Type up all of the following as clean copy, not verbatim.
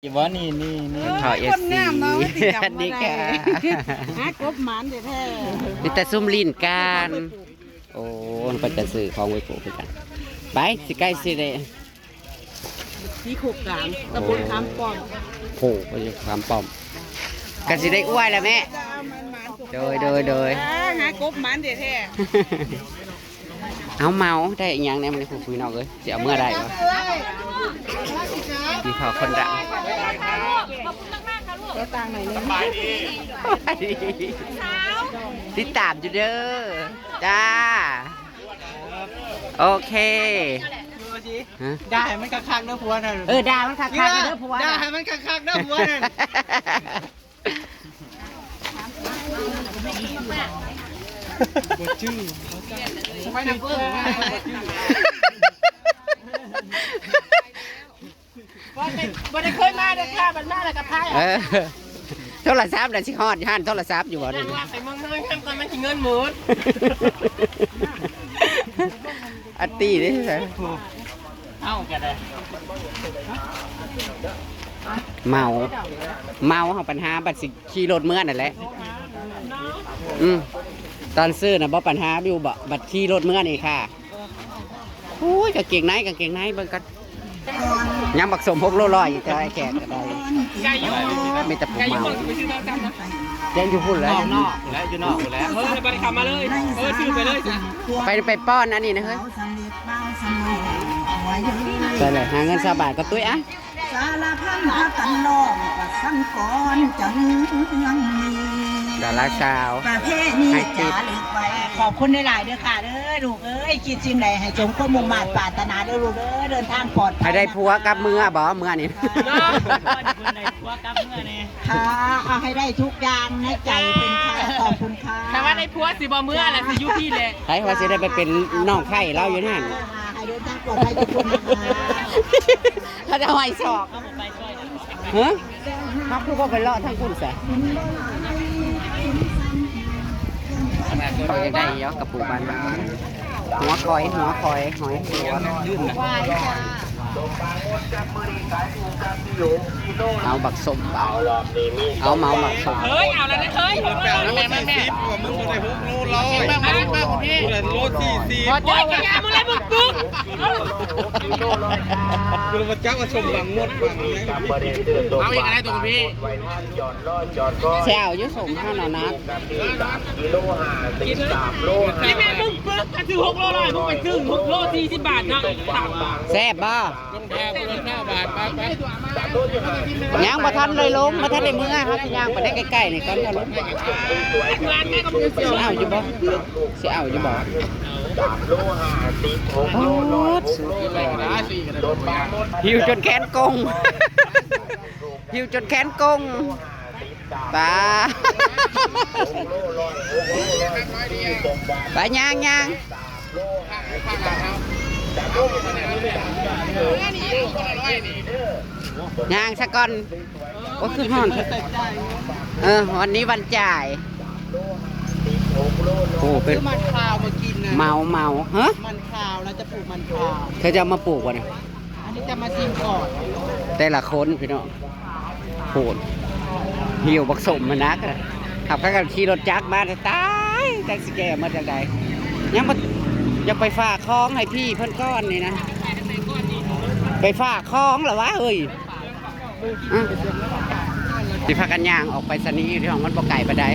อยู่บ่นี่ขอเอฟซีสวัสดีค่ะหากบหมันแท้ๆนี่แต่ซุ่มลิ้นกันโอ้มันเป็นจะสื่อของไว้ปลูกกันไปสิใกล้สิเลยนี่โคกกลางตะบนคำป้อมโผล่ไปอยู่ความป้อมกันสิได้อ้วยแล้วแม่โดยหากบหมันแท้เอาเมาได้อีกอย่างเนี่ยมันคุยนอกเลยจะเอาเมื่อได้ปะมีพอคนดังตัวต่างไหนเนี่ยติดตามอยู่เด้อจ้าโอเคได้มันคักๆเด้อผัวนั่นได้มันคักๆเด้อผัวได้มันคักๆเด้อผัวนั่นบทชื่อไปนำเพิ่มบ่ได้เคยมาเด้อค่ะมันมาแล้วก็พายโทรศัพท์น่ะสิฮอดย่านโทรศัพท์อยู่บ่นี่ว่าไปเมืองเฮ้ยขั้นตอนมันสิเงินหมดอัตตี้นี่ใช่เอาแกได้เมาเฮาปัญหาบัดสิขี่รถเมื่อนั่นแหละตอนซื้อน่ะบ่ปัญหาอยู่บ่บัดขี่รถเมื่อนี่ค่ะโอ้ยกางเกงในเบิ่งกันยำบักสม6 โลร้อยจะให้แขกก็ได้มีแต่ผมเมาเจ๊อยู่พุ่นแล้วนอกแล้วอยู่นอกแล้วไปขับมาเลยชื่อไปเลยไปป้อนอันนี้นะเฮ้ยใช่เลยหาเงิน20 บาทก็ตุ้ยอ่ะสารพันพากันน้องกับสังก่อนจังยังมีดาราสาวประเภทนี้จ๋าลึกไว้ขอบคุณหลายๆเด้อค่ะเด้อลูกเอ้ยคิดสิ่งใดให้สมความมุ่งมั่นปรารถนาเด้อลูกเด้อเดินทางปลอดภัยให้ได้ผัวกับเมื่อบ่เมื่อนี่ค่ะเอาให้ได้ทุกอย่างในใจเป็นค่ะขอบคุณค่ะแต่ว่าในพัวสิบ่เมื่อแหละสิยุพี่เลยใครว่าสิได้ไปเป็นน้องไข่เล่าอยู่นั่นให้เดินทางปลอดภัยทุกคนนะคะถ้าจะหอยศอกฮะครับคือว่าไปเลาะทั้งคุณแสเขาจะได้เยอะกับปูบ้านหัวคอยหอยยื่นเอาบักสมเอาเมาบักสมเฮ้ยเอาแล้วนะเฮ้ยแม่มึงคนได้6 โลร้อยบ้าพี่โล40พอใจกันมึงเลยมึงปึ๊กกูมาจักว่าชมหลังหมดบังเอาอีกอะไรตัวพี่แซวยุ่สมห้าหนอนักพี่แม่มึงปึ๊กถ้าถือ6 โลร้อยมึงไปซื้อ6 โล40 บาทเนาะแซ่บบ่ต้องแพง5 บาทไปย่างมาทันเลยล้มมาทันเลยมือครับย่างไปได้ใกล้ๆนี่ก่อนจะล้มเสียเอาอยู่บ่โอ้หิวจนแขนกงตาไปย่างสักก่อนโอ้คือห่อนวันนี้วันจ่ายโอ้เป็นมันข่าวมากินนะเมาฮะมันข่าวเราจะปลูกมันข่าวเธอจะมาปลูกวะเนี่ยอันนี้จะมาชิมก่อนแต่ละคนพี่น้องโหดหิวบักสมมานักขับกันขี่รถจักรมาตายจักสิแกมาจากใดยังไปฝากคล้องให้พี่เพิ่นก้อนนี่นะไปฝากคล้องเหรอวะเฮ้ยที่พากันย่างออกไปสนีที่ของมันบ่ไก่ปะได้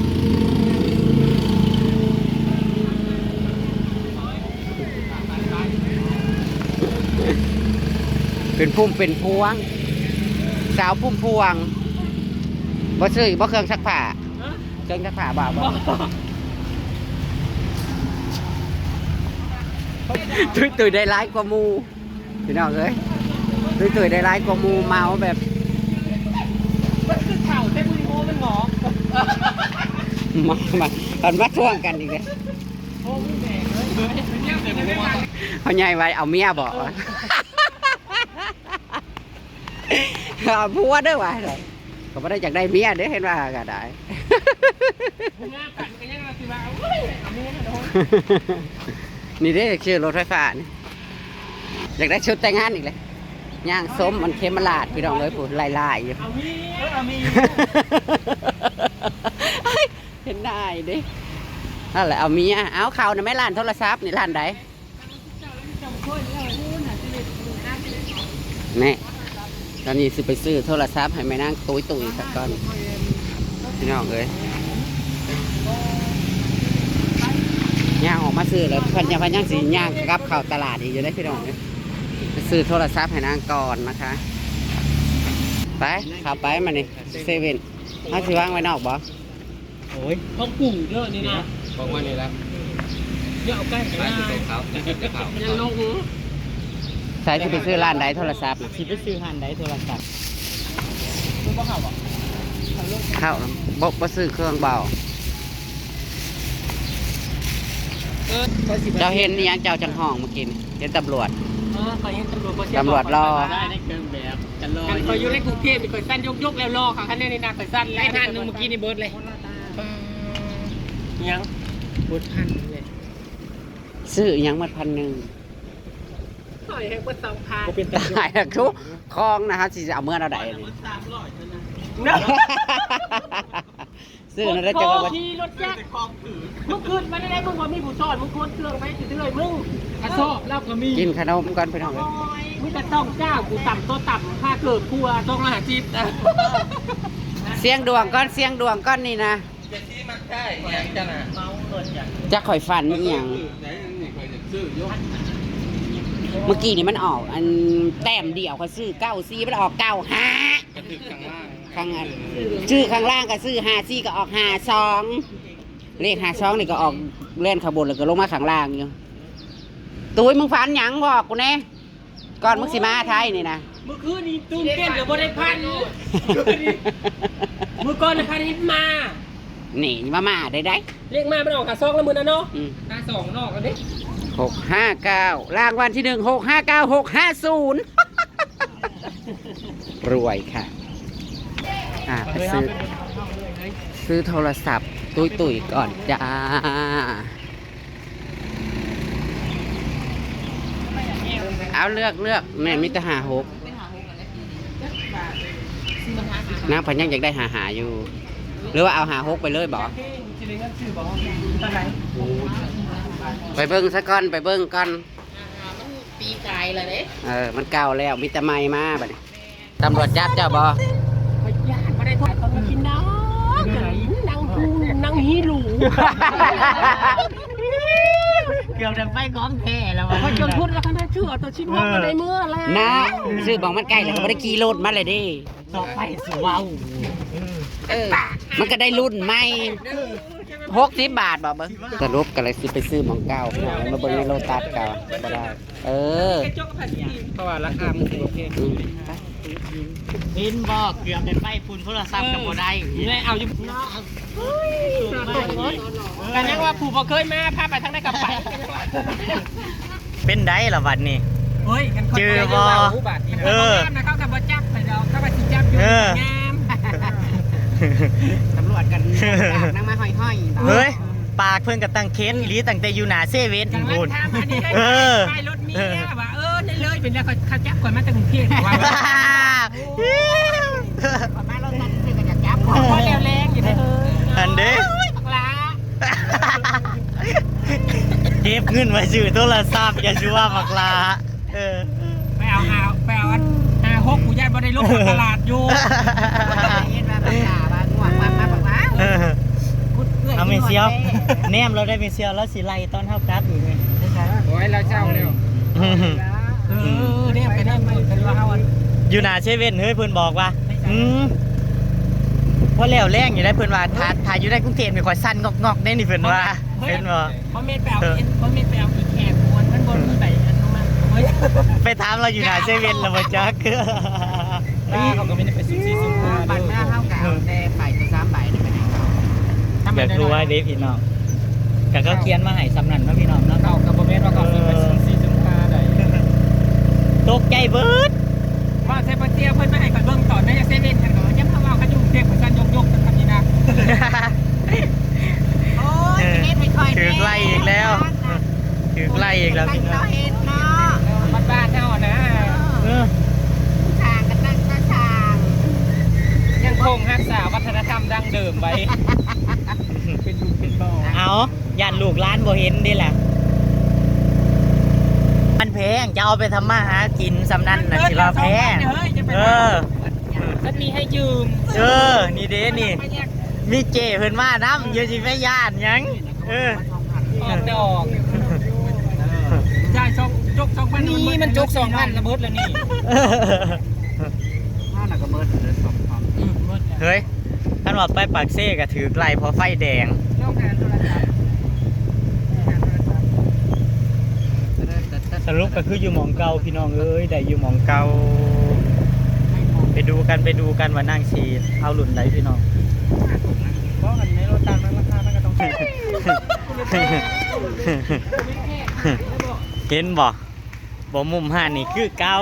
เป็นพุ่มเป็นพวงสาวพุ่มพวงบ่ซื้อบ่เครื่องซักผ้าบ่ตุยได้ร้ายกว่ามูพี่น้องเอ้ยตุยได้ร้ายกว่ามูเมาแบบมันคือเข่าแต่บุญโมมันหงอมาท่วงกันอีกเลยเขาใหญ่ไว้เอาเมียบอกผัวเด้อวะเขาไม่ได้จากได้เมียเด้อเห็นว่าก็ได้นี่เด้คือรถไฟฟ้านี่อยากได้ชุดแต่งงานอีกเลย ย่างส้มมันเค็มมาลาดพี่น้องเอ้ยผู้ลายๆอยู่ เอามี เห็นได้ดินั่นแหละเอาเมียเอาเขาน่ะแม่ร้านโทรศัพท์นี่ร้านใดนี่ตอนนี้สิไปซื้อโทรศัพท์ให้แม่นางตุยสักก้อนพี่น้องเอ้ยย่างออกมาซื้อแล้วพันยังสีย่างกลับเข้าตลาดอีกอยู่ได้พี่น้องเอ้ยไปซื้อโทรศัพท์ให้นางก่อนนะคะไปขับไปมานี่เซเว่นถ้าสิว่างไว้นอกบ่ โอ้ยเขากลุ่มเยอะนี่นะ บอกว่านี่แล้ว เยอะเอาใกล้กัน ไป ได้ ที่เขาเขา ยังลง ใส่ที่ไปซื้อร้านใดโทรศัพท์น่ะ สิไปซื้อหันได้โทรศัพท์ เข้าบ่ซื้อเครื่องเบาเจ้าเห็นนี่ยังเจ้าจังห้องเมื่อกี้นี่เห็นตำรวจ คอยเห็นตำรวจ ตำรวจรอ ได้ในเครื่องแบบจะรอคอยอยู่ในกรุงเทพมีคอยสั้นยกแล้วรอค่ะคันนี้นี่นะคอยสั้นแล้วท่านนึงเมื่อกี้นี่เบิร์ดเลยยังเบิร์ดพันเลย ซื้ออีหยังมา1,000 คอยให้เบิร์ด2,000 เป็นตายแล้วทุกคลองนะครับสิจะเอาเมื่อเราใดนี่ ซื้อนั่นได้จังว่า ขี่รถจักรมึงขึ้นมาได้มึงว่ามีผู้สอนมึงควรเครื่องไปสิเลยมึงกระสอบแล้วก็มี กินขนมก่อนไปน้องเอ้ย มึงจะต้องเจ้ากูต่ำตัวต่ำค่าเกิดครัวต้องมาหาจิบ เสียงดวงก้อนเสียงดวงก้อนนี่นะ จะที่มันใช่ยังจะน่ะ จะข่อยฟันอีหยัง ไหนนี่คอยจะซื้อยก เมื่อกี้นี่มันออกอันแต้มเดียวเขาซื้อ94มันออก95 กระถึกข้างล่าง ข้างอันชื่อข้างล่างก็ซื้อ54ก็ออก52เลข52นี่ก็ออกเล่นขบวนแล้วก็ลงมาข้างล่างอยู่ตุ้ยมึงฝันหยังบอกกูแน่ก่อนมึงสิมาไทยนี่นะ เมื่อคืนนี้ตุ้มเต้นกับบริพันธ์เมื่อก่อนนะพันธุ์มา นี่มาได้ เรียกมามันออกขาซองแล้วมือนะเนาะ อืม ตาสองนอกกันดิ 659รางวัลที่1 659650 รวยค่ะไปซื้อโทรศัพท์ตุยก่อนจ้าเอาเลือกแม่มิตร56น้ำพันยังอยากได้หาอยู่ หรือว่าเอา56ไปเลยบอกไปเบิ้งซะก่อนไปเบิ้งก่อน มันปีกายเลยเด้ มันเก่าแล้วมีแต่ไม้มาบัดนี้ตำรวจจับเจ้าบ่ ไปย่านมาได้ทอดเขามากินน้ำนั่งหูนั่งฮีหลู เกือบจะไปก้องแท้แล้ววะ พอจนพูดแล้วก็น่าเชื่อตัวชิ้นว่ามาได้เมื่อแล้ว นะซื้อบอกมันใกล้แล้วก็ไม่ได้ขี่รถมาเลยดิ ต่อไปสู่ว้าว มันก็ได้รุ่นใหม่60 บาทบอกเบิ้งสรุปก็เลยซื้อไปซื้อหมองเก่ามาเบิ้งในโลตัสเก่าก็ได้เพราะว่าราคามันโอเค เห็นบอกเกือบจะไปพุ่นโทรศัพท์กับบ่ได้ นี่เอาอยู่เนาะกันยังว่าผู้บ่เคยมาพาไปทางไหนกับไป เป็นได้ละวันนี้ เฮ้ยกันคนเขากับบ่จับไปเราเข้าไปสิจับอยู่งาม ตำรวจกันนั่งมาห้อยๆ เฮ้ยปากเพิ่นกับตั้งเค้นอีหลีตั้งแต่อยู่หน้าเซเว่น จังหวั พุ่ ด น ท่ามานี่ได้ไปรถเมียว่าได้เลยเป็นแล้วเขาจับก่อนมาจากกรุงเทพว่า มาเราตัดซื้อกันจากจับ พอแล้วแรงอยู่ได้ อันเด้ ลา เก็บเงินไว้ซื้อโทรศัพท์อย่าชัวมักลาไปเอา6กูญาติบ่ได้ลงตลาดอยู่ เห็นว่าปากกาว่าง่วงว่าปากว่า เอาเมเซียวแนมเราได้เมเซียวแล้วสิไล่ตอนเท่ากลับอยู่ไง โอ้ยเราเจ้าเร็วเนี่ยไปได้ไหมเป็นว่าเอา อยู่หน้าเซเว่นเฮ้ยเพิ่นบอกว่าเพราะแล้วแรงอยู่ได้เพิ่นว่าถ้าอยู่ในกรุงเทพมีข่อยสั่นงอกๆได้นี่เพิ่นว่าเป็นบ่ เพราะเมฆไปเอาอีกแขกวนมันบนมือไหนอันนั้นมาเฮ้ย ไปถามเราอยู่หน้าเซเว่นแล้วบ่จัก เขาก็ไม่ได้ไปซุ่มซี่ซุ่ม ปั่นหน้าเข้ากับแต่ใบตัว3ใบนี่ไปไหน อยากรู้ว่าเด้พี่น้องก็เขาเขียนมาให้สำนันเนาะพี่น้องเนาะ เขากับโมเมนต์ว่าเขาไปซุ่มซี่ซุ่มคาได้ ตกใจเบิด ว่าเซปเตียเพิ่นมาให้กันเบิ่งต่อในเซเว่นกันก่อนยังเขากันอยู่เทพกันยกกันนี่นะ โอ้ยเฮ็ดไม่ค่อย ถือไล่อีกแล้วถือไล่อีกแล้วพี่น้อง เฮ็ดเนาะ บ้านเฮานะ งรักษาวัฒนธรรมดั้งเดิมไว้เป็นลูกเป็นบ่อเอาย่านลูกร้านบ่เห็นดิแหละมันแพงจะเอาไปทำมาหากินสำนันน่ะสิว่าแพงฉันมีให้ยืมนี่เด้นี่มีเจเพิ่นมาน้ำเยอะสิแม่ย่านยังออกดอกใช่จก2,000นี่มันจก 2,000ระเบิดแล้วนี่น่าก็เบิดเลย2,000เฮ้ยท่านว่าไปปากเซ่ก็ถือไกลเพราะไฟแดงสรุปก็คืออยู่หมองเก่าพี่น้องเอ้ยได้อยู่หมองเก่าไปดูกันว่านั่งชีเอาหลุนไหนพี่น้องเพราะอันนี้รถตามราคามันก็ต้องเห็นบ่มุมห้านี่คือเก่า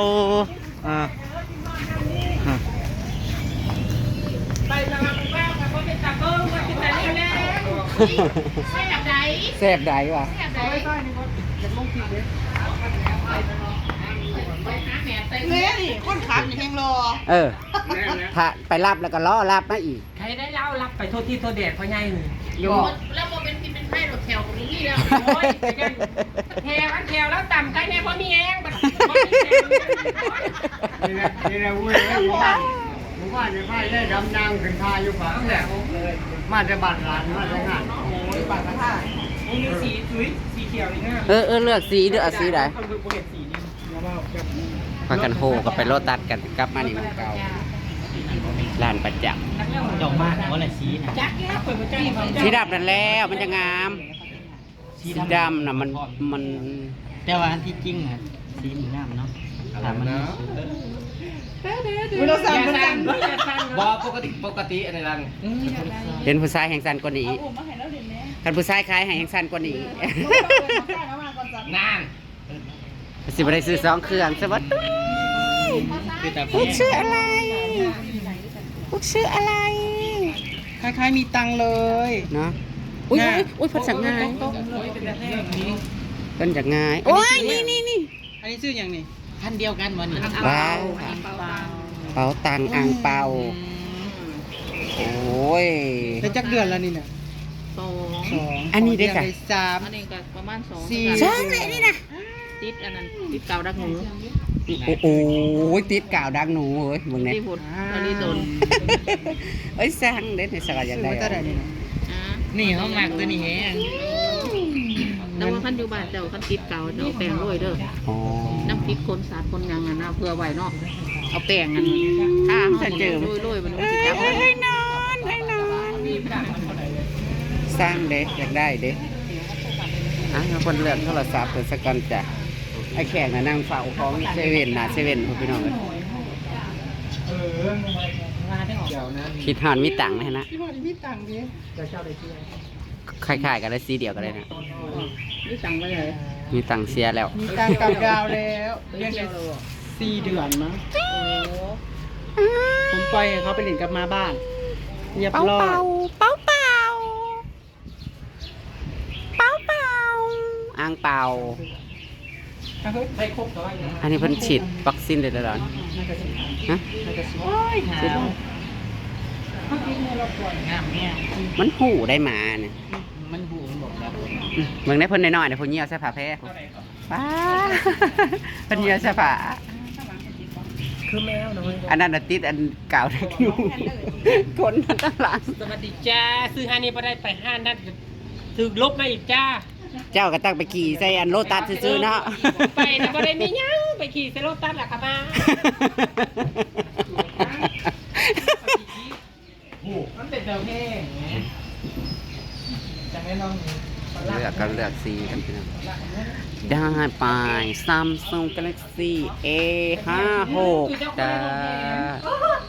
ไปทางแรกกับคนเป็นตาเบิ้งมากินแต่นี่แน่แซ่บใดแซ่บใดวะนี่คนขับยังรอถ้าไปรับแล้วก็ล้อรับมาอีกใครได้เล่ารับไปโทษที่โทษแดดเพราะไงอยู่แล้วโมเป็นไพ่รถแถวตรงนี้แล้วโอ้ยแถวแล้วต่ำใครเนี่ยเพราะมีเองนี่แหละเว้ยผมว่าในไพ่ได้ดำนางขึ้นพาอยู่ฝั่งเนี่ยมาจะบาดหลานมาจะงานบาดผ้ามีสีสีเขียวนี่ฮะเลือกสีเลือกสีไหนพากันโฮกับไปโลตัดกันกลับมานี่มันเก่าร้านประจำดอกมากว่าอะไรสีนะสีดำนั่นแล้วมันจะงามสีดำน่ะมันแต่ว่าอันที่จริงอ่ะสีมันงามเนาะถามมันเราสั่งบ่ปกติอะไรลังเห็นผู้ชายแห่งสันกว่านี้คันผู้ชายคล้ายแห่งสันกว่านี้นานสิบได้ซื้อ2 เครื่องสวัสดีชื่ออะไรชื่ออะไรคล้ายๆมีตังเลยเนาะอุ้ยพัดสังง่ายต้นจากง่ายนี่อันนี้ชื่ออย่างนี้ท่านเดียวกันวันนี้ว้าวเป๋าตังอังเปาโอ้ยได้จักเดือนแล้วนี่เนี่ย2อันนี้ได้ค่ะ3อันนี้ก็ประมาณ2เลยนี่นะติดอันนั้นติดเก่าดักหนูโอ้ยติดเก่าดักหนูเฮ้ยมึงเนี่ยอันนี้โดนสร้างเด็ดในสกัดอย่างไรนี่ห้องหมักตัวนี้เองน้ำขั้นอยู่บ้านเจ้าขั้นติดเก่าเจ้าแป้งโรยเด้อน้ำพริกคนสาดคนยังนะเพื่อไว้เนาะเอาแป้งกันข้างจะเจอโรยมันติดจับให้นอนสร้างเด็ดอยากได้เด็ดคนเลือกโทรศัพท์เปิดสกัดจ้ะไอ้แขกนั่งเฝ้าของเซเว่นนะพี่น้องคิดหอนมีตังค์นะมีตังค์ดิคล้ายๆกันเลยสีเดียวกันเลยนะมีตังค์ไปเลยมีตังค์เสียแล้วมีตังค์กับดาวแล้วเรียนได้4 เดือนมั้งผมไปเขาไปเล่นกับมาบ้านเรียบร้อยเป่าอ่างเป่าอันนี้เพิ่นฉีดวัคซีนได้แล้วฮะมันหูได้มาเนี่ยมันหูมันบอกแล้วเมืองได้เพิ่นน้อยๆเนี่ยเพิ่นเหี่ยวใส่ผ้าแพร่ป้าเพิ่นเหี่ยวใส่ผ้าคือแมวน้อยอันนั้นติดอันเก่าได้อยู่คนตลาดสวัสดีจ้าซื้อห้านี้พอได้ไป5นัดถึกลบมาอีกจ้าเจ้าก็ตั้งไปขี่ใส่อันโลตัสซื้อเนาะไปแต่บ่ได้มีหยังไปขี่ใส่โลตัสล่ะค่ะมามันเป็นเดิมแห้งจังแน่นอนเลือกสีกันพี่น้องได้ไป Samsung Galaxy A56 จ้า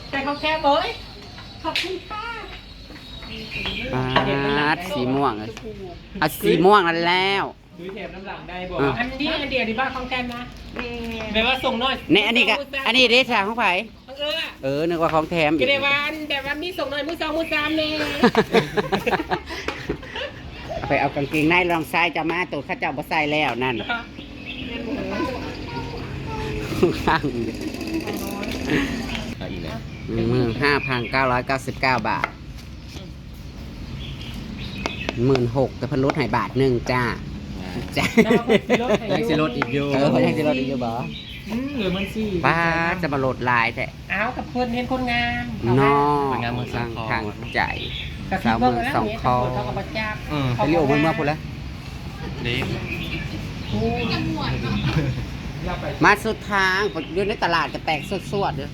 แต่เขาแค่เบ้ยขอบคุณป้าสีม่วงสีม่วงนั่นแล้วดูเทปน้ำหลังได้บอกอันนี้อันเดียวที่บ้านของแกนะแปลว่าส่งน้อยเนี่ยอันนี้เดชาของไผ่นึกว่าของแถมอีกแต่ว่ามีส่งน้อยมือ2มือ3เนี่ยไปเอากางเกงในรองทรายจะมาตัวข้าเจ้าบ่ใส่แล้วนั่นข้างอีกแล้ว 15,999 บาท 16,000แต่เพันลดให้บาทหนึ่งจ้าจ้า ยังสิลดอีกอยู่ ยังสิลดอีกอยู่บ่ หรือมันสิ ป้าจะมาโหลดลายแต่ เอากับคนเห็นคนงาม น้อ คนงามเมือง ส สั ร้าง ง ทอง ทางใจ กับ สาว เบิ่ เมื ง อง แล้ว สอง เนี่ย คอ เขาก็มาจับ ไปเรียกเมืองเมื่อพูดแล้ว ดี มาสุดทางอยู่ในตลาดก็แตกสวดๆเด้อ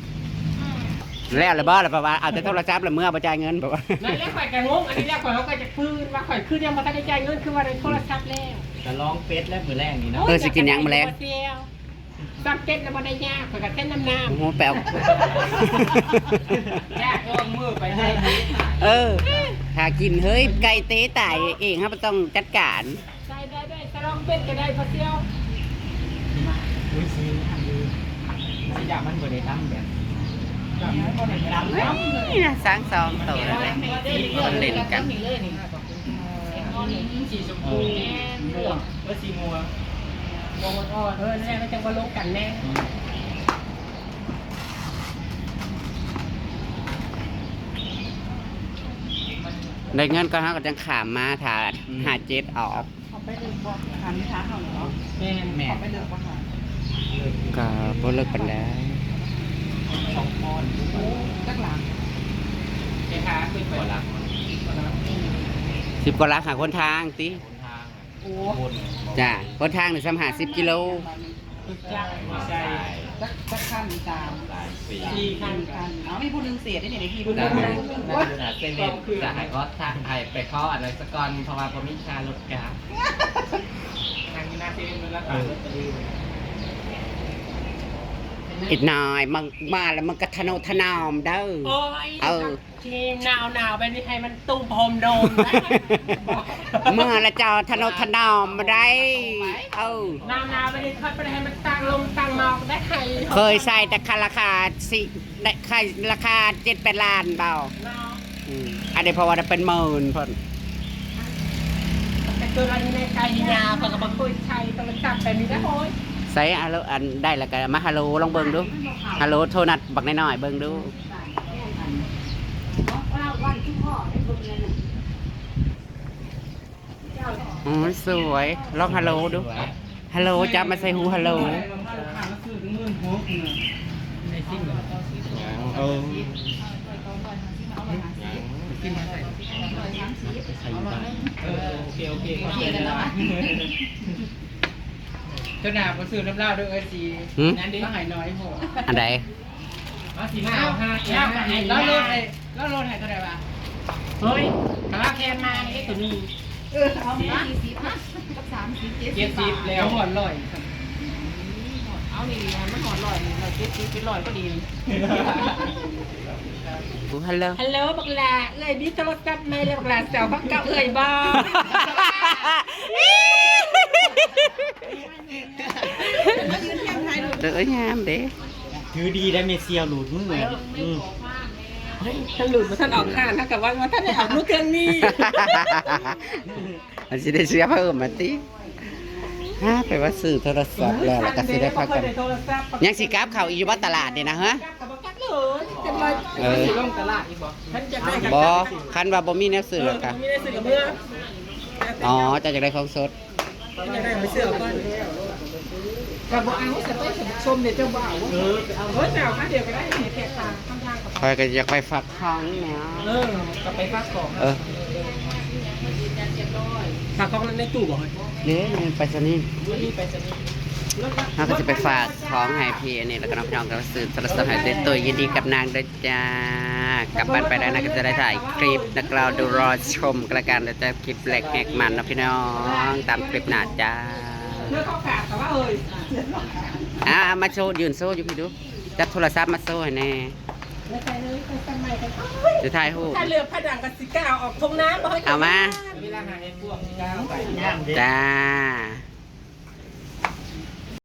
แล้วอะไรบ้างล่ะป่าวเอาแต่โทรศัพท์แล้วเมื่อบ่จ่ายเงินป่าว นั่นแหละข่อยก็งงอันนี้แล้วข่อยเขาก็จะฟื้นว่าข่อยขึ้นยังบ่ทันได้จ่ายเงินคือว่าได้โทรศัพท์แล้ว จะลองเป็ดแล้วมือแรกนี่เนาะ สิกินหยังมื้อแลง ซักเก็ตแล้วบ่ได้ยากข่อยก็เส้นน้ำน้ โอ้โหแปลว ำยากเอามือไปให้ดี ถ้ากินเฮ้ยไก่เตะตายเองครับต้องจัดการ ได้สลองเป็ดก็ได้พอเที่ยว สิอยากมันบ่ได้ทำแบบ นี่นะสร้างซองโตแล้วเลยคนเล่นกัน สีชมพูม่วง สีม่วง ม่วงอ่อนแน่มันจะบ่ลงกันแน่ ได้เงินก็เขาก็จังขามมาถาหาเจ็ดออก แม่แม่ ก็บ่เลิกกันแล้ว ไปหาขึ้นไปละ 10 กว่าลักหาคนทางติ ทาง โอ้ บน จ้าคนทางนี่10 กิโล จักไม่ใช่ สักขั้นตาม สี่คัน กันเอาไม่พูดเรื่องเสียได้เนี่ยพี่พูด ได้ เรื่อง ได้เซเว่นจะให้ก็ทางให้ไปข้ออะไรสักก่อนเพราะว่าผมมีชาลดกา ทางหน้าเซเว่นมันละกัน อีกหน่อยมันมาแล้วมันก็ทะนุถนอมเด้อ โอ้ยทีมหนาวไปนี่ให้มันตุ้มพรมโดมนะ เมื่อละเจ้าทะนุถนอมมาได้หนาวไปนี่ค่อยไปให้มันตั้งลมตั้งหมอกได้ใคร เคยใส่แต่คันราคาสิได้ค่าราคา7-8 ล้านเบาอันนี้เพราะว่าเป็นหมื่นพ่น แต่ตัวอะไรในไก่ยาเพิ่นก็บ่คุยไทยต้องจับแบบนี้ได้โอ้ย ใส่อันได้แล้วก็มาฮัลโหลลองเบิ่งดูฮัลโหลโทรนัดบักน้อยๆเบิ่งดูโอ้ยสวยลองฮัลโหลดูฮัลโหลจับมาใส่หูฮัลโหล เออ โอเคเจ้าหน้าบ่ซื้อน้ำเหล้าด้วยเอ้ยสินั่นดิมาให้น้อยโห อันใด มาสิมาเอาแล้วรถให้เท่าไหร่วะเฮ้ยคาราแคนมาไอ้ตัวนี้ เอามา40นะกับ30 70แล้วหอนลอยเอานี่มันหอนลอยนี่70เป็นลอยก็ดี ฮัลโหล ฮัลโหลบักหลาเอ้ยมีโทรศัพท์ไหมแล้วบักหลาเสี่ยวของเก่าเอ้ยบ่ เด้องามเด้ ถือดีได้เมเซียวหลุดมืออืม ท่านหลุดมาท่านออกข้างถ้ากับว่าท่านได้ออกลูกเครื่องนี้ มันสิได้เสียเพิ่มมาติไปว่าซื้อโทรศัพท์แล้วก็สิได้พักกันยังสิกราฟเข้าอีกอยู่บ่ตลาดนี่นะฮะ กับบักจักเลยจะมาสิลงตลาดอีกบ่ท่านจะได้ บ่คันว่าบ่มีแนวซื้อแล้วก็ ไม่ได้ซื้อกับเมื่อ อ๋อเจะได้ของสด จะได้ไปซื้อก่อนกับบ่เอาจะไปชมเดี๋ยวจะบ่เอาเอาเจ้าค่ะเดี๋ยวก็ได้แค่ทางข้างๆกับ คอยก็อยากไปฝากท้องแนว กลับไปฝากของ ฝากของในตู้บ่เฮ้ย เด้มันไปซะนี่ นี่ไปจะนี่ เราก็จะไปฝากท้องให้พี่อันนี้แล้วก็น้องๆก็ซื้อโทรศัพท์ให้ด้วยตัวยินดีกับนางด้วยจ้ากลับบ้านไปแล้วนะก็จะได้ถ่ายคลิปนักเราดูรอชมกันละกันแล้วจะคลิปแรกแหกมันนะพี่น้องตามคลิปหน้าจ้า เมื่อเขาขาดแต่ว่าเอ้ย มาโชว์ยืนโซ่อยู่พี่ดูจับโทรศัพท์มาโซ่ให้แน่ ไม่ใช่เลยไปทำไมกัน จะถ่ายรูป ถ้าเรือผดังกับสิก้าออกทงน้ำบ่ให้ เอามา เวลาหาไอ้พวกก้าวไป จ้า